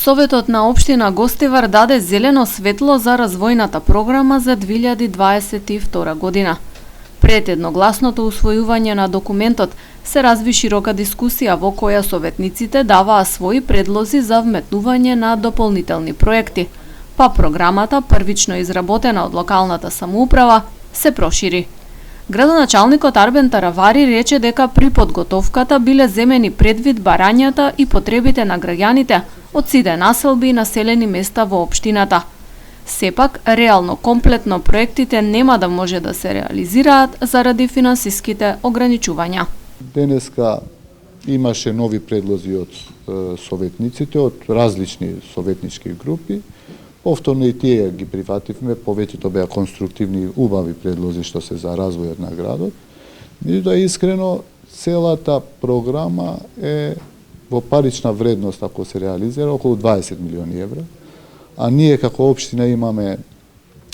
Советот на општина Гостивар даде зелено светло за развојната програма за 2022 година. Пред едногласното усвојување на документот се разви широка дискусија во која советниците даваа своји предлози за вметнување на дополнителни проекти, па програмата, првично изработена од локалната самоуправа, се прошири. Градоначалникот Арбен Таравари рече дека при подготовката биле земени предвид барањата и потребите на граѓаните од сите населби и населени места во општината. Сепак, реално комплетно проектите нема да може да се реализираат заради финансиските ограничувања. Денеска имаше нови предлози од советниците, од различни советнички групи. Повторно и тие ги прифативме, повеќето беа конструктивни, убави предлози што се за развојот на градот. Меѓутоа, искрено, целата програма е во парична вредност, ако се реализира, околу 20 милиони евра, а ние како општина имаме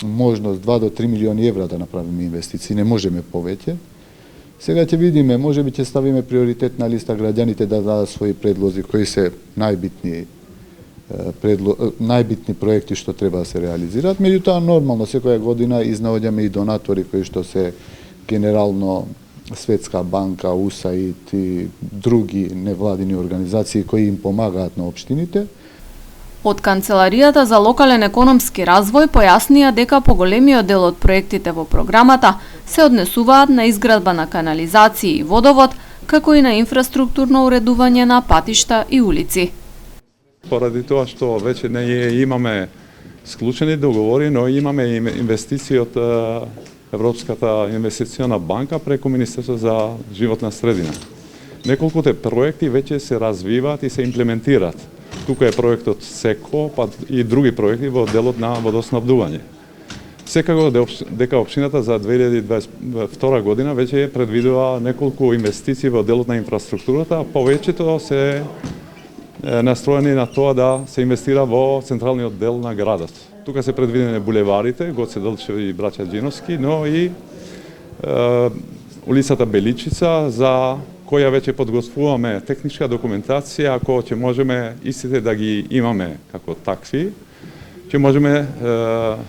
можност 2 до 3 милиони евра да направиме инвестиции, не можеме повеќе. Сега ќе видиме, можеби ќе ставиме приоритет на листа граѓаните да дадат своји предлози, кои се најбитни проекти што треба да се реализираат. Меѓутоа, нормално, секоја година изнаоѓаме и донатори кои што се генерално Светска банка, УСАИД и други невладини организации кои им помагаат на општините. Од Канцеларијата за локален економски развој појаснија дека поголемиот дел од проектите во програмата се однесуваат на изградба на канализации и водовод, како и на инфраструктурно уредување на патишта и улици. Поради тоа што веќе не имаме склучени договори, но имаме инвестиции од Европската инвестициона банка преку Министерство за животна средина. Неколкуте проекти веќе се развиваат и се имплементираат. Тука е проектот СЕКО, па и други проекти во делот на водоснабдување. Секако дека општината за 2022 година веќе предвидува неколку инвестиции во делот на инфраструктурата, а повеќето се настроени на тоа да се инвестира во централниот дел на градот. Тука се предвидени булеварите, Гоце Делчев и Браќа Џиновски, но и улицата Беличица, за која веќе подготвуваме техничка документација, ако ќе можеме истите да ги имаме како такви, ќе можеме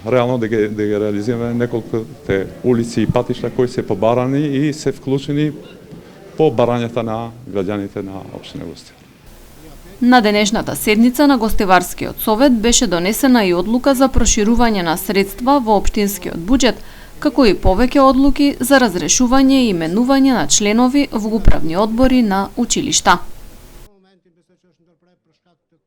реално да ги реализираме неколкуте улици и патишта кои се побарани и се вклучени по барањата на граѓаните на општина Гостивар. На денешната седница на Гостиварскиот совет беше донесена и одлука за проширување на средства во општинскиот буџет, како и повеќе одлуки за разрешување и именување на членови во управни одбори на училишта.